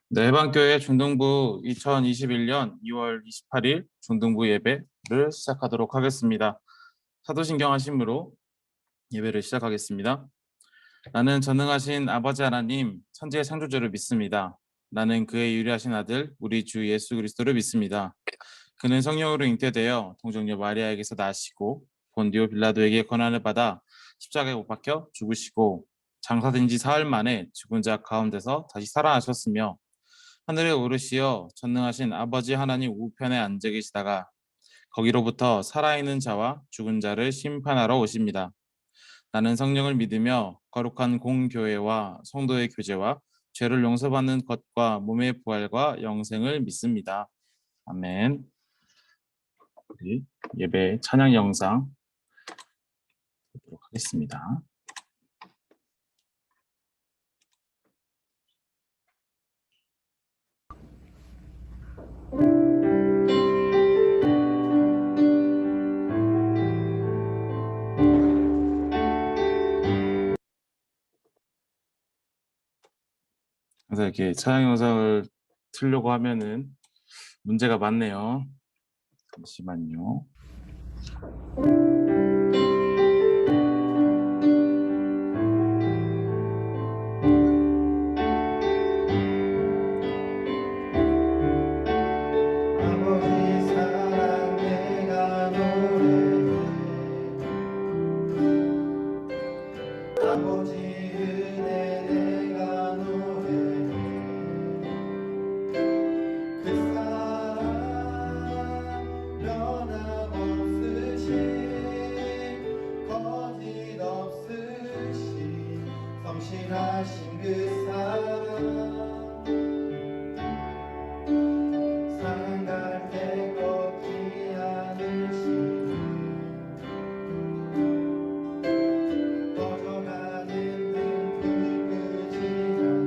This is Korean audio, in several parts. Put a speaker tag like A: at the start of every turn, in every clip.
A: 네, 해방교회 중등부 2021년 2월 28일 중등부 예배를 시작하도록 하겠습니다. 사도신경 하심으로 예배를 시작하겠습니다. 나는 전능하신 아버지 하나님, 천지의 창조주를 믿습니다. 나는 그의 유일하신 아들, 우리 주 예수 그리스도를 믿습니다. 그는 성령으로 잉태되어 동정녀 마리아에게서 나시고 본디오 빌라도에게 고난을 받아 십자가에 못 박혀 죽으시고 장사된 지 사흘 만에 죽은 자 가운데서 다시 살아나셨으며 하늘에 오르시어 전능하신 아버지 하나님 우편에 앉아 계시다가 거기로부터 살아있는 자와 죽은 자를 심판하러 오십니다. 나는 성령을 믿으며 거룩한 공교회와 성도의 교제와 죄를 용서받는 것과 몸의 부활과 영생을 믿습니다. 아멘. 우리 예배 찬양 영상 보도록 하겠습니다. 그래서 이렇게 찬양 영상을 틀려고 하면은 문제가 많네요. 잠시만요.
B: 성실하신 그 사랑 사랑갈 때 꺾지 않으시고 꺼져가는 등불 끄지 않는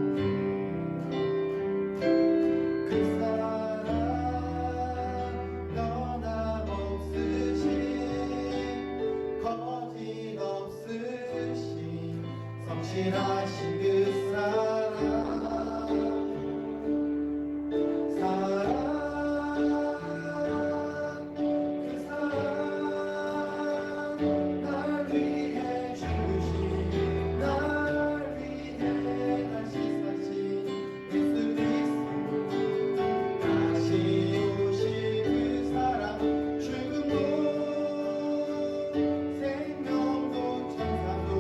B: 그 사랑 변함없으신 거짓없으신 성실하신 그 사랑 날 위해 죽으신 날 위해 다시 사신 예수 그리스도 다시 오실 그 사랑 죽음도 생명도 천사도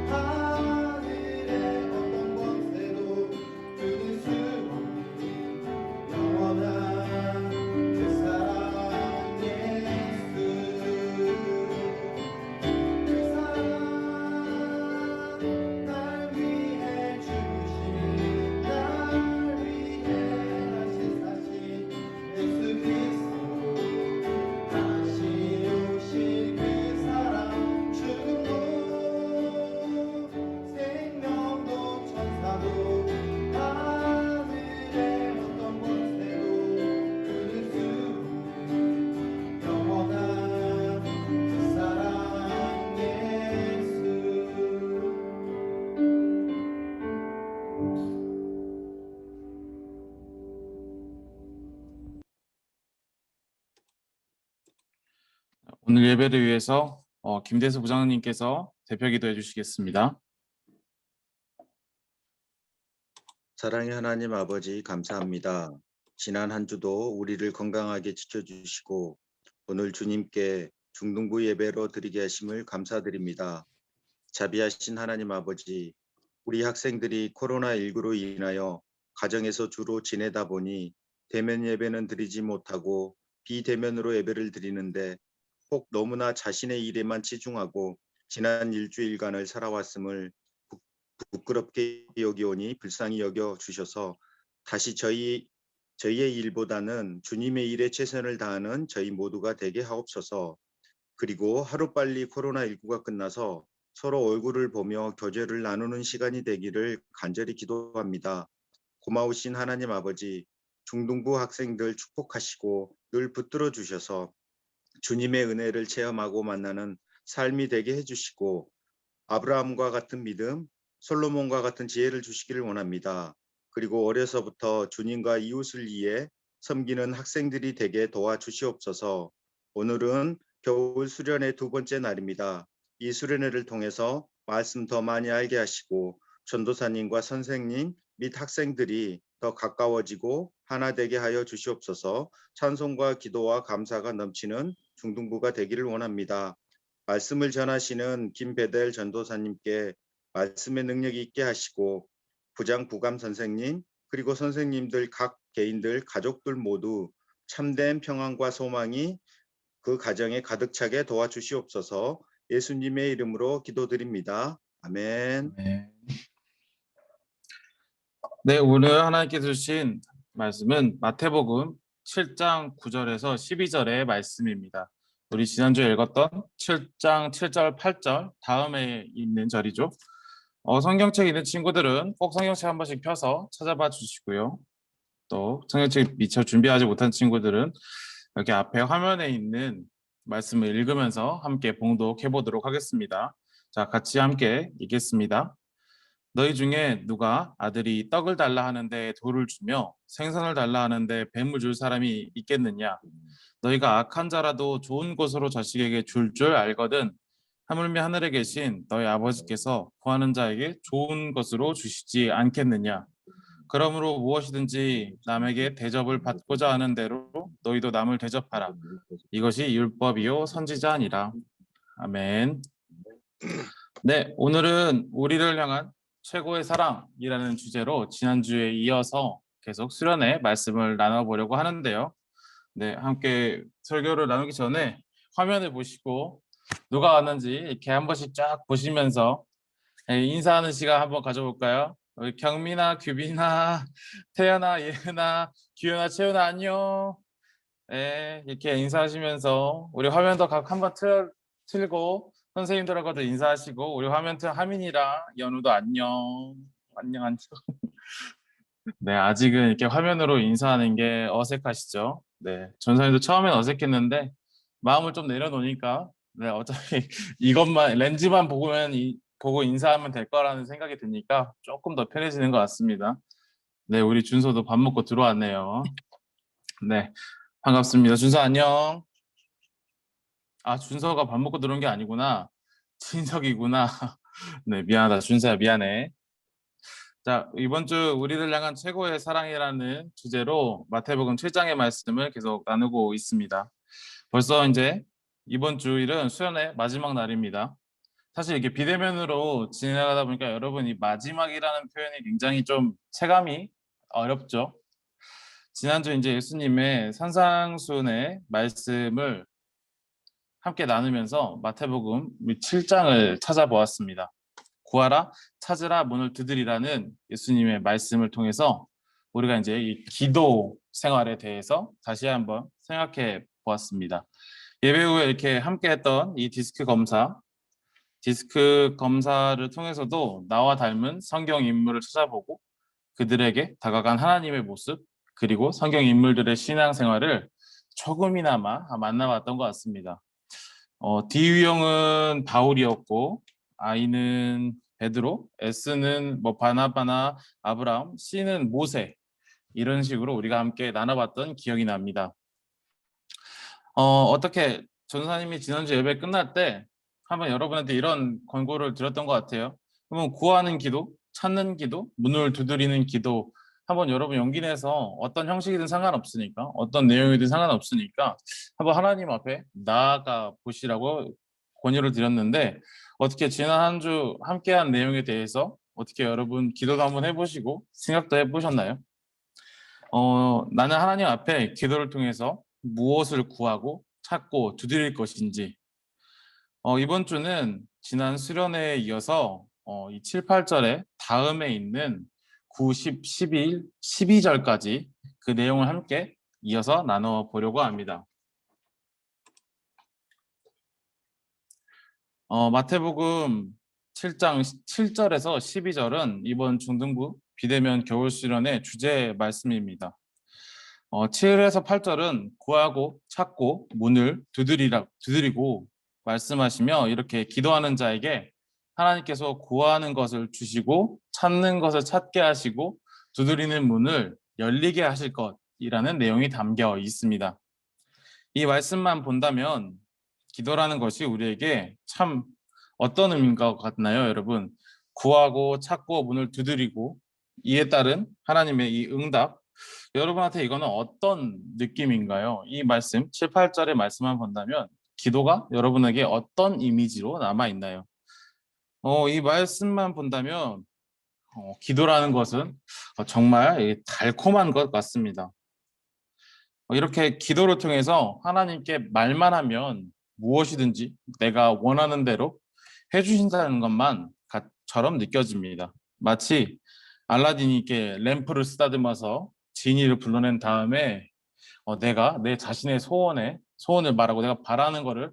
B: 하늘의 어떤 권세도 끊을 수 없는 영원한 그 사랑 예수 그 사랑 날 위해 죽으신 날 위해 다시 사신 예수 그리스도 다시 오실 그 사랑 죽음도 생명도 천사도 하늘의 어떤 권세도 끊을 수 없는 영원한 그 사랑 예수
A: 오늘 예배를 위해서 김대수 부장님께서 대표 기도해 주시겠습니다.
C: 사랑의 하나님 아버지 감사합니다. 지난 한 주도 우리를 건강하게 지켜주시고 오늘 주님께 중등부 예배로 드리게 하심을 감사드립니다. 자비하신 하나님 아버지, 우리 학생들이 코로나19로 인하여 가정에서 주로 지내다 보니 대면 예배는 드리지 못하고 비대면으로 예배를 드리는데 혹 너무나 자신의 일에만 치중하고 지난 일주일간을 살아왔음을 부끄럽게 여기오니 불쌍히 여겨 주셔서 다시 저희의 일보다는 주님의 일에 최선을 다하는 저희 모두가 되게 하옵소서. 그리고 하루빨리 코로나19가 끝나서 서로 얼굴을 보며 교제를 나누는 시간이 되기를 간절히 기도합니다. 고마우신 하나님 아버지, 중등부 학생들 축복하시고 늘 붙들어 주셔서 주님의 은혜를 체험하고 만나는 삶이 되게 해주시고 아브라함과 같은 믿음, 솔로몬과 같은 지혜를 주시기를 원합니다. 그리고 어려서부터 주님과 이웃을 위해 섬기는 학생들이 되게 도와주시옵소서. 오늘은 겨울 수련회 두 번째 날입니다. 이 수련회를 통해서 말씀 더 많이 알게 하시고 전도사님과 선생님 및 학생들이 더 가까워지고 하나 되게 하여 주시옵소서. 찬송과 기도와 감사가 넘치는 중등부가 되기를 원합니다. 말씀을 전하시는 김배델 전도사님께 말씀의 능력이 있게 하시고 부장 부감 선생님 그리고 선생님들 각 개인들 가족들 모두 참된 평안과 소망이 그 가정에 가득 차게 도와주시옵소서. 예수님의 이름으로 기도드립니다. 아멘.
A: 네. 네, 오늘 하나님께서 주신 말씀은 마태복음 7장 9절에서 12절의 말씀입니다. 우리 지난주에 읽었던 7장 7절 8절 다음에 있는 절이죠. 성경책 있는 친구들은 꼭 성경책 한 번씩 펴서 찾아봐 주시고요. 또 성경책 미처 준비하지 못한 친구들은 여기 앞에 화면에 있는 말씀을 읽으면서 함께 봉독해 보도록 하겠습니다. 자, 같이 함께 읽겠습니다. 너희 중에 누가 아들이 떡을 달라 하는데 돌을 주며 생선을 달라 하는데 뱀을 줄 사람이 있겠느냐? 너희가 악한 자라도 좋은 것으로 자식에게 줄 알거든. 하물며 하늘에 계신 너희 아버지께서 구하는 자에게 좋은 것으로 주시지 않겠느냐? 그러므로 무엇이든지 남에게 대접을 받고자 하는 대로 너희도 남을 대접하라. 이것이 율법이요 선지자 아니라. 아멘. 네, 오늘은 우리를 향한 최고의 사랑이라는 주제로 지난주에 이어서 계속 수련의 말씀을 나눠보려고 하는데요. 네, 함께 설교를 나누기 전에 화면을 보시고 누가 왔는지 이렇게 한 번씩 쫙 보시면서 인사하는 시간 한번 가져볼까요? 우리 경민아, 규빈아, 태연아, 예은아, 규현아, 채연아 안녕. 네, 이렇게 인사하시면서 우리 화면도 각 한번 틀고 선생님들하고도 인사하시고 우리 화면 틀 하민이랑 연우도 안녕. 안녕. 네, 아직은 이렇게 화면으로 인사하는 게 어색하시죠? 네, 전사님도 처음엔 어색했는데 마음을 좀 내려놓으니까 네, 어차피 이것만 렌즈만 보고 인사하면 될 거라는 생각이 드니까 조금 더 편해지는 것 같습니다. 네, 우리 준서도 밥 먹고 들어왔네요. 네, 반갑습니다. 준서 안녕. 아, 준서가 밥 먹고 들어온 게 아니구나. 친석이구나. 네, 미안하다. 준서야, 미안해. 자, 이번 주 우리를 향한 최고의 사랑이라는 주제로 마태복음 7장의 말씀을 계속 나누고 있습니다. 벌써 이제 이번 주일은 수련의 마지막 날입니다. 사실 이게 비대면으로 진행하다 보니까 여러분 이 마지막이라는 표현이 굉장히 좀 체감이 어렵죠. 지난주 이제 예수님의 산상수훈의 말씀을 함께 나누면서 마태복음 7장을 찾아보았습니다. 구하라, 찾으라, 문을 두드리라는 예수님의 말씀을 통해서 우리가 이제 이 기도 생활에 대해서 다시 한번 생각해 보았습니다. 예배 후에 이렇게 함께 했던 이 디스크 검사를 통해서도 나와 닮은 성경 인물을 찾아보고 그들에게 다가간 하나님의 모습 그리고 성경 인물들의 신앙생활을 조금이나마 만나봤던 것 같습니다. D 유형은 바울이었고 I는 베드로, S는 뭐 바나바나 아브라함, C는 모세 이런 식으로 우리가 함께 나눠봤던 기억이 납니다. 어떻게 전사님이 지난주 예배 끝날 때 한번 여러분한테 이런 권고를 드렸던 것 같아요. 한번 구하는 기도, 찾는 기도, 문을 두드리는 기도 한번 여러분 용기 내서 어떤 형식이든 상관없으니까 어떤 내용이든 상관없으니까 한번 하나님 앞에 나아가 보시라고 권유를 드렸는데 어떻게 지난 한 주 함께한 내용에 대해서 어떻게 여러분 기도도 한번 해보시고 생각도 해보셨나요? 나는 하나님 앞에 기도를 통해서 무엇을 구하고 찾고 두드릴 것인지 이번 주는 지난 수련회에 이어서 이 7, 8절에 다음에 있는 9, 10, 11, 12절까지 그 내용을 함께 이어서 나눠 보려고 합니다. 마태복음 7장 7절에서 12절은 이번 중등부 비대면 겨울 수련의 주제 말씀입니다. 7에서 8절은 구하고 찾고 문을 두드리고 말씀하시며 이렇게 기도하는 자에게 하나님께서 구하는 것을 주시고 찾는 것을 찾게 하시고 두드리는 문을 열리게 하실 것이라는 내용이 담겨 있습니다. 이 말씀만 본다면 기도라는 것이 우리에게 참 어떤 의미인가 같나요, 여러분? 구하고 찾고 문을 두드리고 이에 따른 하나님의 이 응답, 여러분한테 이거는 어떤 느낌인가요? 이 말씀 7, 8절의 말씀만 본다면 기도가 여러분에게 어떤 이미지로 남아 있나요? 이 말씀만 본다면 기도라는 것은 정말 달콤한 것 같습니다. 이렇게 기도를 통해서 하나님께 말만 하면 무엇이든지 내가 원하는 대로 해주신다는 것처럼 느껴집니다. 마치 알라딘이 이렇게 램프를 쓰다듬어서 지니를 불러낸 다음에 내가 내 자신의 소원을 말하고 내가 바라는 거를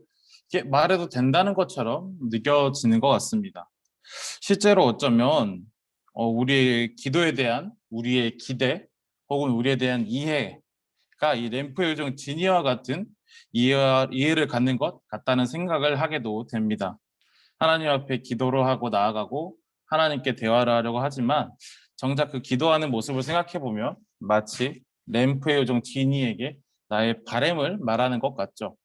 A: 이렇게 말해도 된다는 것처럼 느껴지는 것 같습니다. 실제로 어쩌면 우리의 기도에 대한 우리의 기대 혹은 우리에 대한 이해가 이 램프의 요정 지니와 같은 이해를 갖는 것 같다는 생각을 하게도 됩니다. 하나님 앞에 기도를 하고 나아가고 하나님께 대화를 하려고 하지만 정작 그 기도하는 모습을 생각해 보면 마치 램프의 요정 지니에게 나의 바램을 말하는 것 같죠.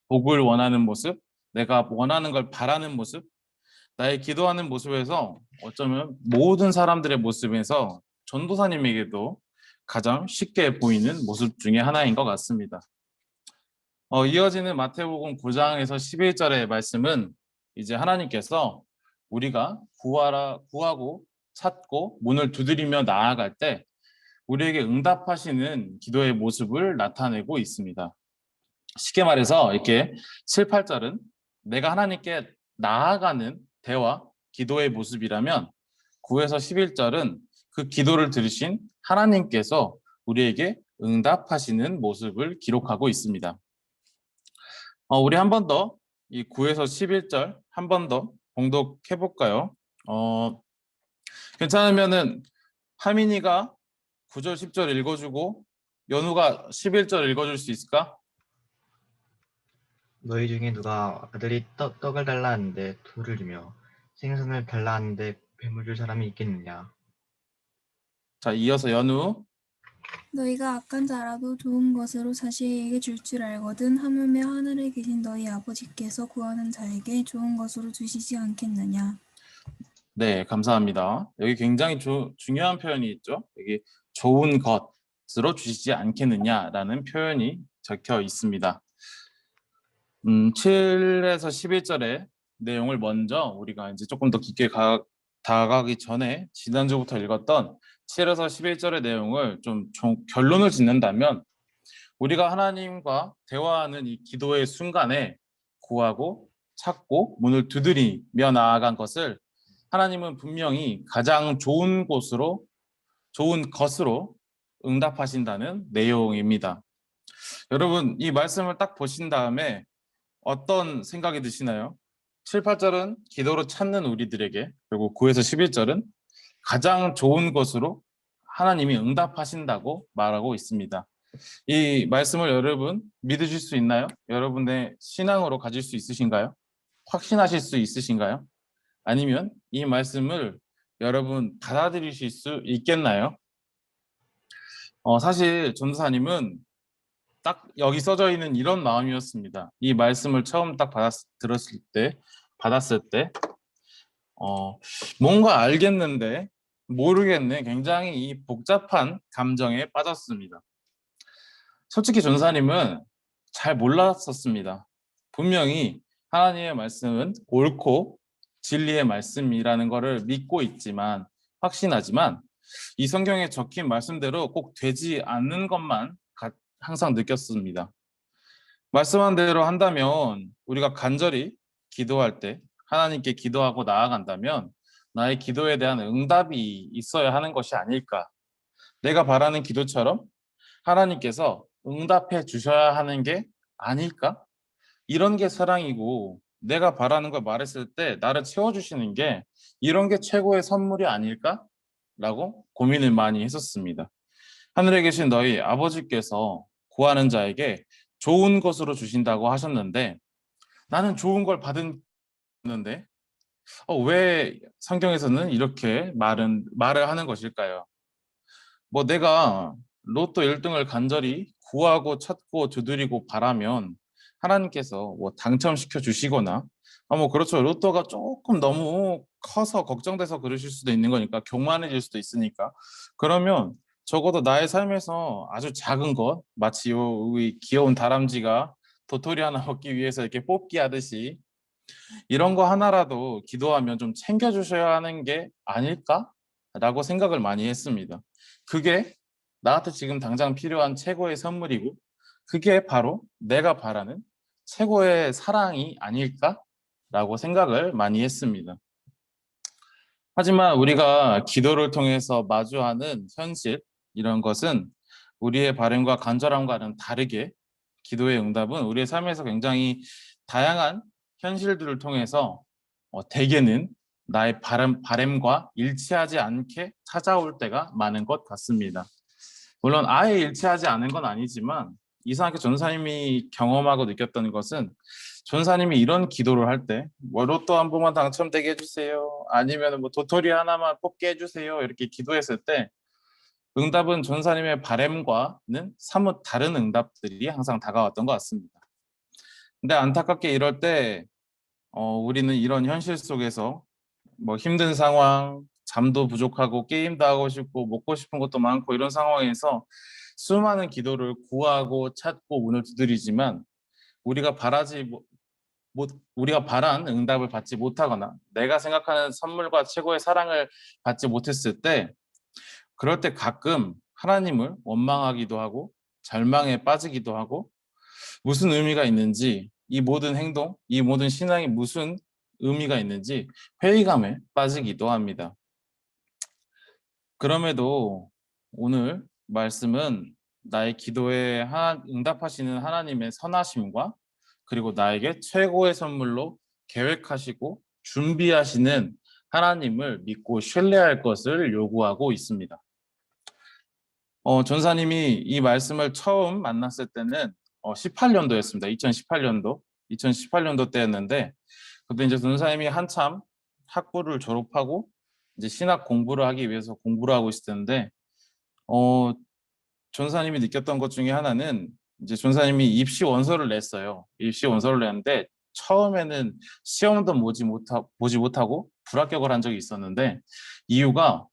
A: 복을 원하는 모습, 내가 원하는 걸 바라는 모습, 나의 기도하는 모습에서 어쩌면 모든 사람들의 모습에서 전도사님에게도 가장 쉽게 보이는 모습 중에 하나인 것 같습니다. 이어지는 마태복음 9장에서 11절의 말씀은 이제 하나님께서 우리가 구하고 찾고 문을 두드리며 나아갈 때 우리에게 응답하시는 기도의 모습을 나타내고 있습니다. 쉽게 말해서 이렇게 7, 8절은 내가 하나님께 나아가는 대화, 기도의 모습이라면 9에서 11절은 그 기도를 들으신 하나님께서 우리에게 응답하시는 모습을 기록하고 있습니다. 우리 한 번 더 이 9에서 11절 한 번 더 봉독해 볼까요? 괜찮으면은 하민이가 9절 10절 읽어주고 연우가 11절 읽어줄 수 있을까?
D: 너희 중에 누가 아들이 떡을 달라 하는데 돌을 주며 생선을 달라 하는데 뱀을 줄 사람이 있겠느냐?
A: 자, 이어서 연우.
E: 너희가 악한 자라도 좋은 것으로 자식에게 줄 줄 알거든 하물며 하늘에 계신 너희 아버지께서 구하는 자에게 좋은 것으로 주시지 않겠느냐.
A: 네, 감사합니다. 여기 굉장히 중요한 표현이 있죠. 여기 좋은 것으로 주시지 않겠느냐라는 표현이 적혀 있습니다. 7에서 11절의 내용을 먼저 우리가 이제 조금 더 깊게 다가가기 전에 지난주부터 읽었던 7에서 11절의 내용을 좀 결론을 짓는다면 우리가 하나님과 대화하는 이 기도의 순간에 구하고 찾고 문을 두드리며 나아간 것을 하나님은 분명히 가장 좋은 것으로 응답하신다는 내용입니다. 여러분, 이 말씀을 딱 보신 다음에 어떤 생각이 드시나요? 7, 8절은 기도로 찾는 우리들에게, 그리고 9에서 11절은 가장 좋은 것으로 하나님이 응답하신다고 말하고 있습니다. 이 말씀을 여러분 믿으실 수 있나요? 여러분의 신앙으로 가질 수 있으신가요? 확신하실 수 있으신가요? 아니면 이 말씀을 여러분 받아들이실 수 있겠나요? 사실 전도사님은 딱 여기 써져 있는 이런 마음이었습니다. 이 말씀을 처음 딱 받았을 때 뭔가 알겠는데 모르겠네, 굉장히 이 복잡한 감정에 빠졌습니다. 솔직히 전도사님은 잘 몰랐었습니다. 분명히 하나님의 말씀은 옳고 진리의 말씀이라는 것을 믿고 있지만, 확신하지만 이 성경에 적힌 말씀대로 꼭 되지 않는 것만 항상 느꼈습니다. 말씀한 대로 한다면 우리가 간절히 기도할 때 하나님께 기도하고 나아간다면 나의 기도에 대한 응답이 있어야 하는 것이 아닐까. 내가 바라는 기도처럼 하나님께서 응답해 주셔야 하는 게 아닐까? 이런 게 사랑이고, 내가 바라는 걸 말했을 때 나를 채워주시는 게 이런 게 최고의 선물이 아닐까? 라고 고민을 많이 했었습니다. 하늘에 계신 너희 아버지께서 구하는 자에게 좋은 것으로 주신다고 하셨는데 나는 좋은 걸 받았는데 왜 성경에서는 이렇게 말을 하는 것일까요? 뭐 내가 로또 1등을 간절히 구하고 찾고 두드리고 바라면 하나님께서 뭐 당첨시켜 주시거나 뭐 그렇죠. 로또가 조금 너무 커서 걱정돼서 그러실 수도 있는 거니까 교만해질 수도 있으니까 그러면 적어도 나의 삶에서 아주 작은 것 마치 이 귀여운 다람쥐가 도토리 하나 얻기 위해서 이렇게 뽑기 하듯이 이런 거 하나라도 기도하면 좀 챙겨주셔야 하는 게 아닐까라고 생각을 많이 했습니다. 그게 나한테 지금 당장 필요한 최고의 선물이고 그게 바로 내가 바라는 최고의 사랑이 아닐까라고 생각을 많이 했습니다. 하지만 우리가 기도를 통해서 마주하는 현실 이런 것은 우리의 바람과 간절함과는 다르게 기도의 응답은 우리의 삶에서 굉장히 다양한 현실들을 통해서 대개는 나의 바람과 일치하지 않게 찾아올 때가 많은 것 같습니다. 물론 아예 일치하지 않은 건 아니지만 이상하게 전사님이 경험하고 느꼈던 것은 전사님이 이런 기도를 할 때 뭐 로또 한 번만 당첨되게 해주세요. 아니면 뭐 도토리 하나만 뽑게 해주세요. 이렇게 기도했을 때 응답은 전사님의 바람과는 사뭇 다른 응답들이 항상 다가왔던 것 같습니다. 근데 안타깝게 이럴 때 우리는 이런 현실 속에서 뭐 힘든 상황, 잠도 부족하고 게임도 하고 싶고 먹고 싶은 것도 많고 이런 상황에서 수많은 기도를 구하고 찾고 문을 두드리지만 우리가 우리가 바란 응답을 받지 못하거나 내가 생각하는 선물과 최고의 사랑을 받지 못했을 때 그럴 때 가끔 하나님을 원망하기도 하고 절망에 빠지기도 하고 무슨 의미가 있는지 이 모든 행동, 이 모든 신앙이 무슨 의미가 있는지 회의감에 빠지기도 합니다. 그럼에도 오늘 말씀은 나의 기도에 응답하시는 하나님의 선하심과 그리고 나에게 최고의 선물로 계획하시고 준비하시는 하나님을 믿고 신뢰할 것을 요구하고 있습니다. 전사님이 이 말씀을 처음 만났을 때는 18년도였습니다. 2018년도 때였는데 그때 이제 전사님이 한참 학부를 졸업하고 이제 신학 공부를 하기 위해서 공부를 하고 있을 텐데 전사님이 느꼈던 것 중에 하나는 이제 전사님이 입시 원서를 냈어요. 입시 원서를 냈는데 처음에는 시험도 보지 못하고 불합격을 한 적이 있었는데 이유가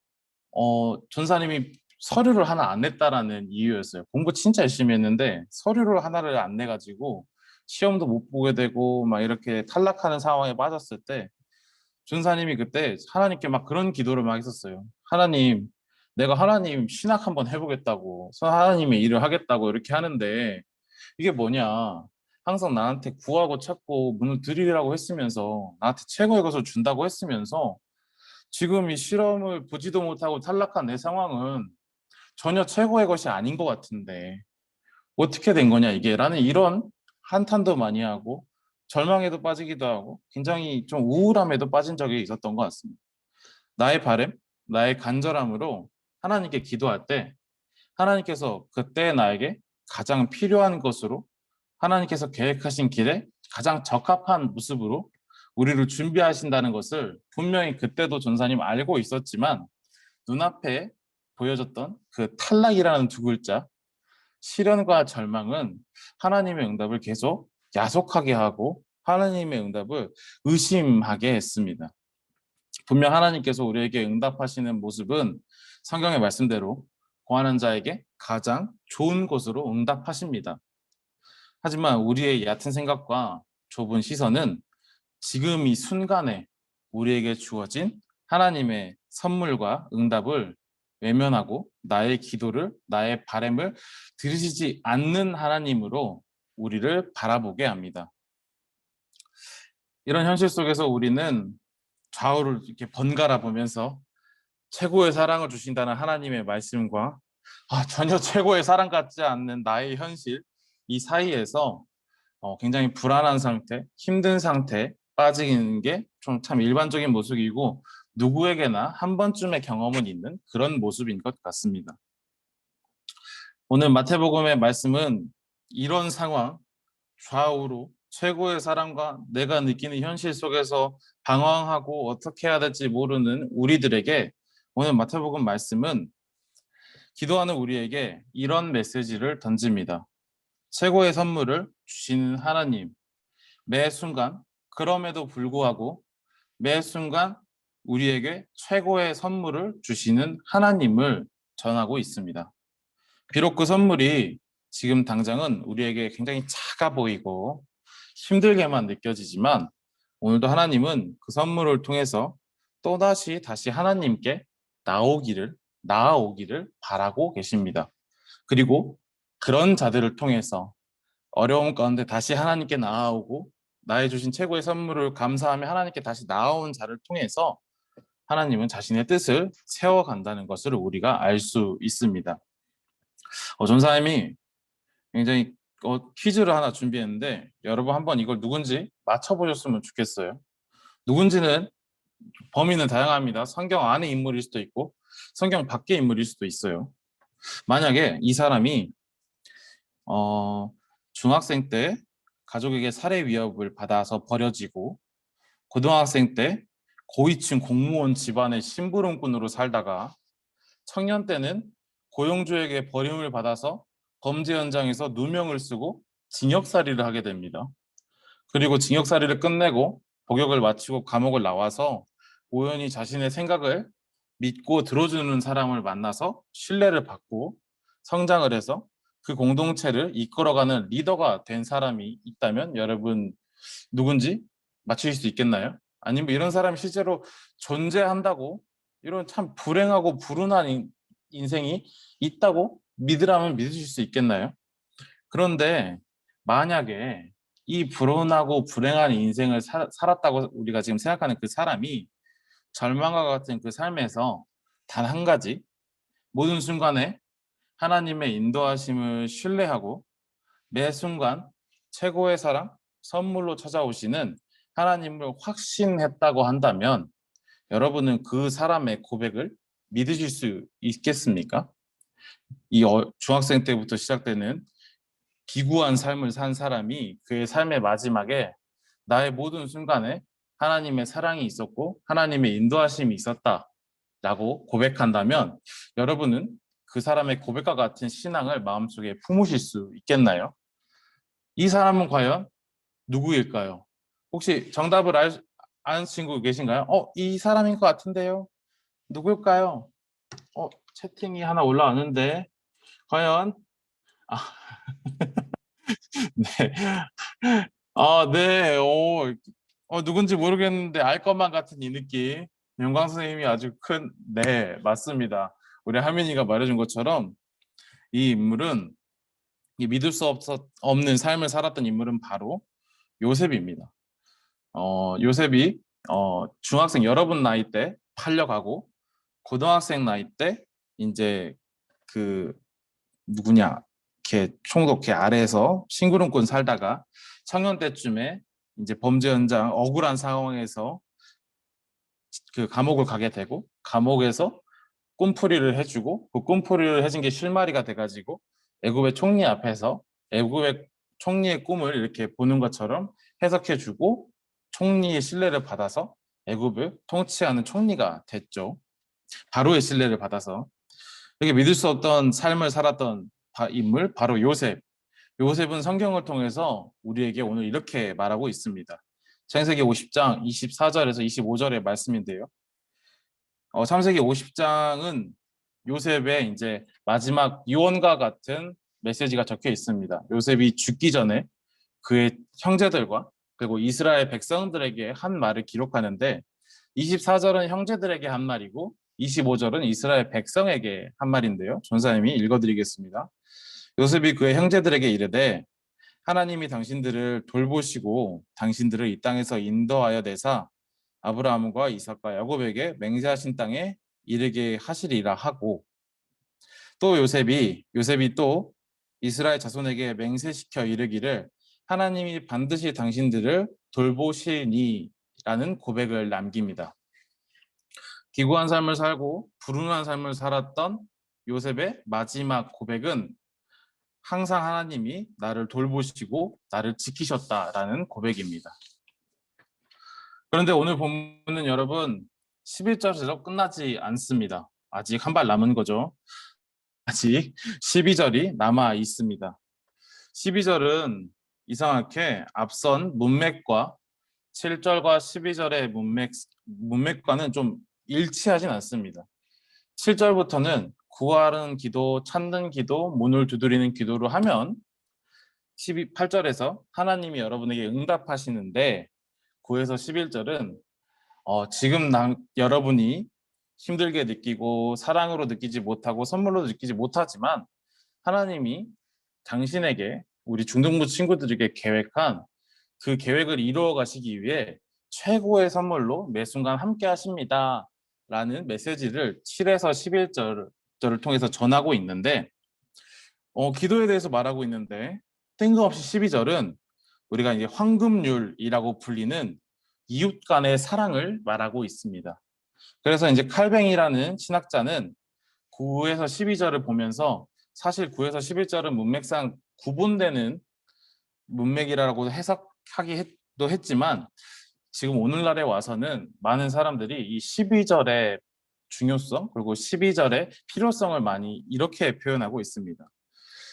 A: 전사님이 서류를 하나 안 냈다라는 이유였어요. 공부 진짜 열심히 했는데 서류를 하나를 안 내가지고 시험도 못 보게 되고 막 이렇게 탈락하는 상황에 빠졌을 때 전사님이 그때 하나님께 막 그런 기도를 막 했었어요. 하나님, 내가 하나님 신학 한번 해보겠다고, 하나님의 일을 하겠다고 이렇게 하는데 이게 뭐냐? 항상 나한테 구하고 찾고 문을 들이라고 했으면서 나한테 최고의 것을 준다고 했으면서 지금 이 실험을 보지도 못하고 탈락한 내 상황은 전혀 최고의 것이 아닌 것 같은데 어떻게 된 거냐 이게 라는 이런 한탄도 많이 하고 절망에도 빠지기도 하고 굉장히 좀 우울함에도 빠진 적이 있었던 것 같습니다. 나의 바람, 나의 간절함으로 하나님께 기도할 때 하나님께서 그때 나에게 가장 필요한 것으로 하나님께서 계획하신 길에 가장 적합한 모습으로 우리를 준비하신다는 것을 분명히 그때도 전사님 알고 있었지만 눈앞에 보여졌던 그 탈락이라는 두 글자 시련과 절망은 하나님의 응답을 계속 야속하게 하고 하나님의 응답을 의심하게 했습니다. 분명 하나님께서 우리에게 응답하시는 모습은 성경의 말씀대로 구하는 자에게 가장 좋은 것으로 응답하십니다. 하지만 우리의 얕은 생각과 좁은 시선은 지금 이 순간에 우리에게 주어진 하나님의 선물과 응답을 외면하고 나의 기도를, 나의 바람을 들으시지 않는 하나님으로 우리를 바라보게 합니다. 이런 현실 속에서 우리는 좌우를 이렇게 번갈아 보면서 최고의 사랑을 주신다는 하나님의 말씀과 전혀 최고의 사랑 같지 않는 나의 현실 이 사이에서 굉장히 불안한 상태, 힘든 상태에 빠지는 게 좀 참 일반적인 모습이고 누구에게나 한 번쯤의 경험은 있는 그런 모습인 것 같습니다. 오늘 마태복음의 말씀은 이런 상황, 좌우로 최고의 사랑과 내가 느끼는 현실 속에서 방황하고 어떻게 해야 될지 모르는 우리들에게 오늘 마태복음 말씀은 기도하는 우리에게 이런 메시지를 던집니다. 최고의 선물을 주시는 하나님, 매 순간 그럼에도 불구하고 매 순간 우리에게 최고의 선물을 주시는 하나님을 전하고 있습니다. 비록 그 선물이 지금 당장은 우리에게 굉장히 작아 보이고 힘들게만 느껴지지만 오늘도 하나님은 그 선물을 통해서 또다시 하나님께 나아오기를 바라고 계십니다. 그리고 그런 자들을 통해서 어려움 가운데 다시 하나님께 나아오고 나의 주신 최고의 선물을 감사하며 하나님께 다시 나아온 자를 통해서 하나님은 자신의 뜻을 세워간다는 것을 우리가 알 수 있습니다. 전사님이 굉장히 퀴즈를 하나 준비했는데 여러분 한번 이걸 누군지 맞춰보셨으면 좋겠어요. 누군지는 범위는 다양합니다. 성경 안의 인물일 수도 있고 성경 밖의 인물일 수도 있어요. 만약에 이 사람이 중학생 때 가족에게 살해 위협을 받아서 버려지고 고등학생 때 고위층 공무원 집안의 심부름꾼으로 살다가 청년 때는 고용주에게 버림을 받아서 범죄 현장에서 누명을 쓰고 징역살이를 하게 됩니다. 그리고 징역살이를 끝내고 복역을 마치고 감옥을 나와서 우연히 자신의 생각을 믿고 들어주는 사람을 만나서 신뢰를 받고 성장을 해서 그 공동체를 이끌어가는 리더가 된 사람이 있다면 여러분 누군지 맞추실 수 있겠나요? 아니면 이런 사람이 실제로 존재한다고 이런 참 불행하고 불운한 인생이 있다고 믿으라면 믿으실 수 있겠나요? 그런데 만약에 이 불운하고 불행한 인생을 살았다고 우리가 지금 생각하는 그 사람이 절망과 같은 그 삶에서 단 한 가지 모든 순간에 하나님의 인도하심을 신뢰하고 매 순간 최고의 사랑, 선물로 찾아오시는 하나님을 확신했다고 한다면 여러분은 그 사람의 고백을 믿으실 수 있겠습니까? 이 중학생 때부터 시작되는 기구한 삶을 산 사람이 그의 삶의 마지막에 나의 모든 순간에 하나님의 사랑이 있었고 하나님의 인도하심이 있었다라고 고백한다면 여러분은 그 사람의 고백과 같은 신앙을 마음속에 품으실 수 있겠나요? 이 사람은 과연 누구일까요? 혹시 정답을 아는 친구 계신가요? 이 사람인 것 같은데요? 누굴까요? 채팅이 하나 올라왔는데 과연 네. 네. 누군지 모르겠는데 알 것만 같은 이 느낌. 영광 선생님이 아주 네, 맞습니다. 우리 하민이가 말해준 것처럼 이 인물은 믿을 수 없는 삶을 살았던 인물은 바로 요셉입니다. 요셉이 중학생 여러분 나이 때 팔려가고 고등학생 나이 때 이제 그 누구냐 이렇게 총독 아래에서 심부름꾼 살다가 청년 때쯤에 이제 범죄 현장 억울한 상황에서 그 감옥을 가게 되고 감옥에서 꿈풀이를 해주고 그 꿈풀이를 해준 게 실마리가 돼가지고 애굽의 총리 앞에서 애굽의 총리의 꿈을 이렇게 보는 것처럼 해석해주고 총리의 신뢰를 받아서 애굽을 통치하는 총리가 됐죠. 바로의 신뢰를 받아서 이렇게 믿을 수 없던 삶을 살았던 인물 바로 요셉. 요셉은 성경을 통해서 우리에게 오늘 이렇게 말하고 있습니다. 창세기 50장 24절에서 25절의 말씀인데요. 창세기 50장은 요셉의 이제 마지막 유언과 같은 메시지가 적혀 있습니다. 요셉이 죽기 전에 그의 형제들과 그리고 이스라엘 백성들에게 한 말을 기록하는데 24절은 형제들에게 한 말이고 25절은 이스라엘 백성에게 한 말인데요. 전사님이 읽어드리겠습니다. 요셉이 그의 형제들에게 이르되 하나님이 당신들을 돌보시고 당신들을 이 땅에서 인도하여 내사 아브라함과 이삭과 야곱에게 맹세하신 땅에 이르게 하시리라 하고 또 요셉이 또 이스라엘 자손에게 맹세시켜 이르기를 하나님이 반드시 당신들을 돌보시니라는 고백을 남깁니다. 기구한 삶을 살고 불운한 삶을 살았던 요셉의 마지막 고백은 항상 하나님이 나를 돌보시고 나를 지키셨다라는 고백입니다. 그런데 오늘 본문은 여러분 11절에서 끝나지 않습니다. 아직 한 발 남은 거죠. 아직 12절이 남아 있습니다. 12절은 이상하게 앞선 문맥과 7절과 12절의 문맥과는 좀 일치하진 않습니다. 7절부터는 구하는 기도, 찾는 기도, 문을 두드리는 기도로 하면 8절에서 하나님이 여러분에게 응답하시는데 9에서 11절은 지금 여러분이 힘들게 느끼고 사랑으로 느끼지 못하고 선물로 느끼지 못하지만 하나님이 당신에게 우리 중등부 친구들에게 계획한 그 계획을 이루어 가시기 위해 최고의 선물로 매 순간 함께 하십니다 라는 메시지를 7에서 11절을 통해서 전하고 있는데 기도에 대해서 말하고 있는데 뜬금없이 12절은 우리가 이제 황금률이라고 불리는 이웃 간의 사랑을 말하고 있습니다. 그래서 이제 칼뱅이라는 신학자는 9에서 12절을 보면서 사실 9에서 11절은 문맥상 구분되는 문맥이라고 해석하기도 했지만 지금 오늘날에 와서는 많은 사람들이 이 12절의 중요성 그리고 12절의 필요성을 많이 이렇게 표현하고 있습니다.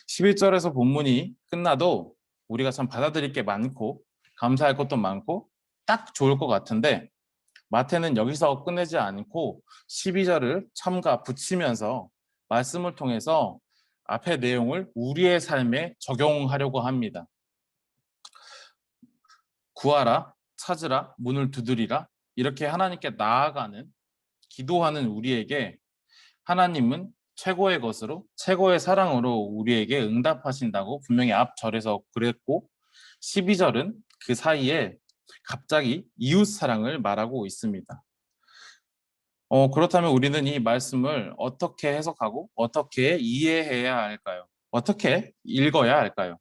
A: 11절에서 본문이 끝나도 우리가 참 받아들일 게 많고 감사할 것도 많고 딱 좋을 것 같은데 마태는 여기서 끝내지 않고 12절을 첨가 붙이면서 말씀을 통해서 앞의 내용을 우리의 삶에 적용하려고 합니다. 구하라, 찾으라, 문을 두드리라 이렇게 하나님께 나아가는 기도하는 우리에게 하나님은 최고의 것으로 최고의 사랑으로 우리에게 응답하신다고 분명히 앞 절에서 그랬고 12절은 그 사이에 갑자기 이웃 사랑을 말하고 있습니다. 그렇다면 우리는 이 말씀을 어떻게 해석하고 어떻게 이해해야 할까요? 어떻게 읽어야 할까요?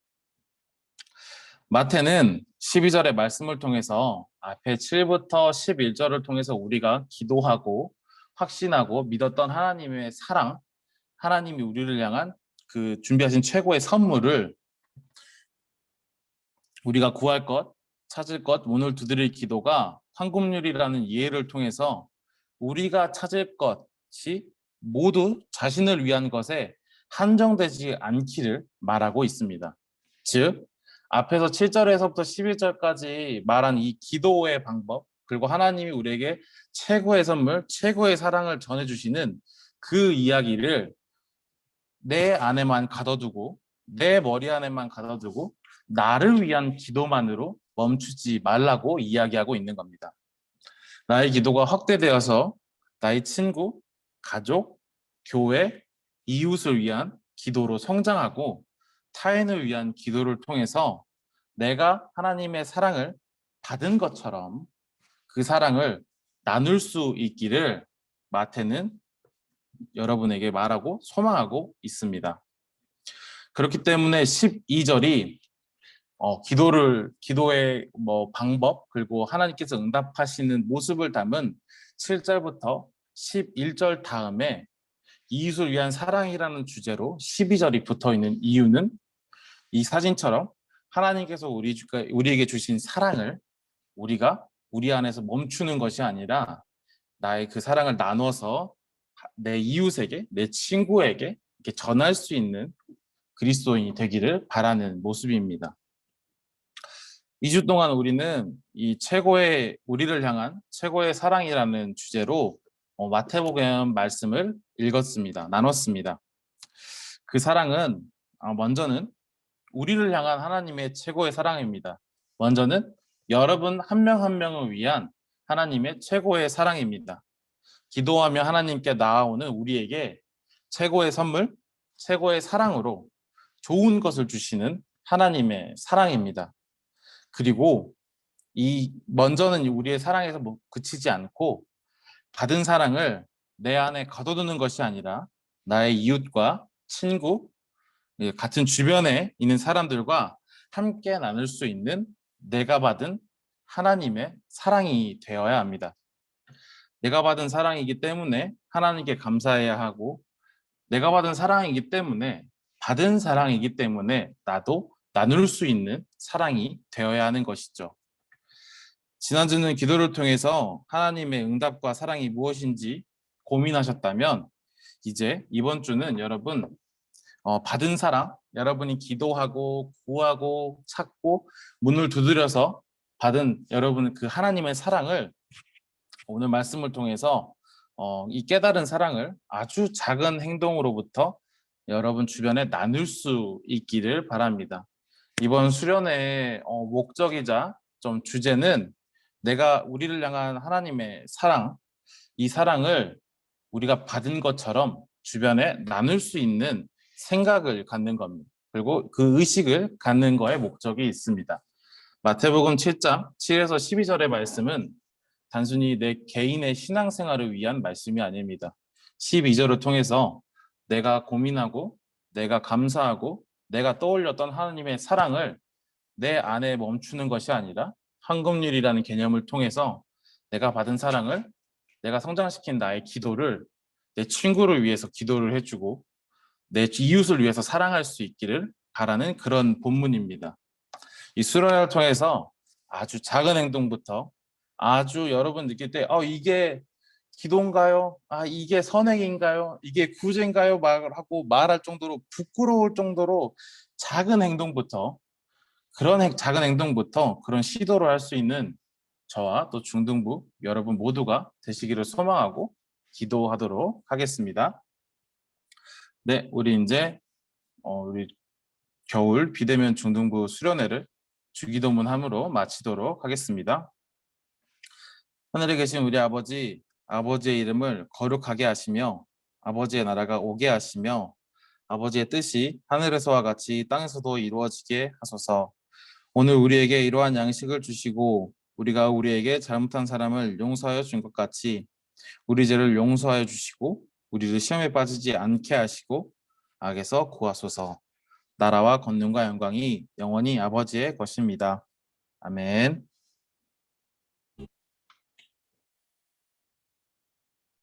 A: 마태는 12절의 말씀을 통해서 앞에 7부터 11절을 통해서 우리가 기도하고 확신하고 믿었던 하나님의 사랑, 하나님이 우리를 향한 그 준비하신 최고의 선물을 우리가 구할 것, 찾을 것, 문을 두드릴 기도가 황금률이라는 이해를 통해서 우리가 찾을 것이 모두 자신을 위한 것에 한정되지 않기를 말하고 있습니다. 즉, 앞에서 7절에서부터 11절까지 말한 이 기도의 방법, 그리고 하나님이 우리에게 최고의 선물, 최고의 사랑을 전해주시는 그 이야기를 내 안에만 가둬두고, 내 머리 안에만 가둬두고, 나를 위한 기도만으로 멈추지 말라고 이야기하고 있는 겁니다. 나의 기도가 확대되어서 나의 친구, 가족, 교회, 이웃을 위한 기도로 성장하고 타인을 위한 기도를 통해서 내가 하나님의 사랑을 받은 것처럼 그 사랑을 나눌 수 있기를 마태는 여러분에게 말하고 소망하고 있습니다. 그렇기 때문에 12절이 기도의 방법 그리고 하나님께서 응답하시는 모습을 담은 7절부터 11절 다음에 이웃을 위한 사랑이라는 주제로 12절이 붙어 있는 이유는 이 사진처럼 하나님께서 우리에게 주신 사랑을 우리가 우리 안에서 멈추는 것이 아니라 나의 그 사랑을 나눠서 내 이웃에게, 내 친구에게 이렇게 전할 수 있는 그리스도인이 되기를 바라는 모습입니다. 2주 동안 우리는 이 우리를 향한 최고의 사랑이라는 주제로 마태복음 말씀을 읽었습니다. 나눴습니다. 그 사랑은 먼저는 우리를 향한 하나님의 최고의 사랑입니다. 먼저는 여러분 한 명 한 명을 위한 하나님의 최고의 사랑입니다. 기도하며 하나님께 나아오는 우리에게 최고의 선물, 최고의 사랑으로 좋은 것을 주시는 하나님의 사랑입니다. 그리고 먼저는 우리의 사랑에서 그치지 않고 받은 사랑을 내 안에 가둬두는 것이 아니라 나의 이웃과 친구, 같은 주변에 있는 사람들과 함께 나눌 수 있는 내가 받은 하나님의 사랑이 되어야 합니다. 내가 받은 사랑이기 때문에 하나님께 감사해야 하고 내가 받은 사랑이기 때문에 받은 사랑이기 때문에 나도 나눌 수 있는 사랑이 되어야 하는 것이죠. 지난주는 기도를 통해서 하나님의 응답과 사랑이 무엇인지 고민하셨다면 이제 이번 주는 여러분 받은 사랑, 여러분이 기도하고 구하고 찾고 문을 두드려서 받은 여러분 그 하나님의 사랑을 오늘 말씀을 통해서 이 깨달은 사랑을 아주 작은 행동으로부터 여러분 주변에 나눌 수 있기를 바랍니다. 이번 수련의 목적이자 좀 주제는 내가 우리를 향한 하나님의 사랑, 이 사랑을 우리가 받은 것처럼 주변에 나눌 수 있는 생각을 갖는 겁니다. 그리고 그 의식을 갖는 거에 목적이 있습니다. 마태복음 7장 7에서 12절의 말씀은 단순히 내 개인의 신앙생활을 위한 말씀이 아닙니다. 12절을 통해서 내가 고민하고 내가 감사하고 내가 떠올렸던 하나님의 사랑을 내 안에 멈추는 것이 아니라 황금률이라는 개념을 통해서 내가 받은 사랑을 내가 성장시킨 나의 기도를 내 친구를 위해서 기도를 해주고 내 이웃을 위해서 사랑할 수 있기를 바라는 그런 본문입니다. 이 수련회를 통해서 아주 작은 행동부터 아주 여러분 느낄 때 이게 기도인가요? 이게 선행인가요? 이게 구제인가요? 말할 정도로 부끄러울 정도로 작은 행동부터 작은 행동부터 그런 시도를 할 수 있는 저와 또 중등부 여러분 모두가 되시기를 소망하고 기도하도록 하겠습니다. 네, 우리 이제 우리 겨울 비대면 중등부 수련회를 주기도문함으로 마치도록 하겠습니다. 하늘에 계신 우리 아버지, 아버지의 이름을 거룩하게 하시며 아버지의 나라가 오게 하시며 아버지의 뜻이 하늘에서와 같이 땅에서도 이루어지게 하소서. 오늘 우리에게 이러한 양식을 주시고 우리가 우리에게 잘못한 사람을 용서하여 준 것 같이 우리 죄를 용서하여 주시고 우리를 시험에 빠지지 않게 하시고 악에서 구하소서. 나라와 권능과 영광이 영원히 아버지의 것입니다. 아멘.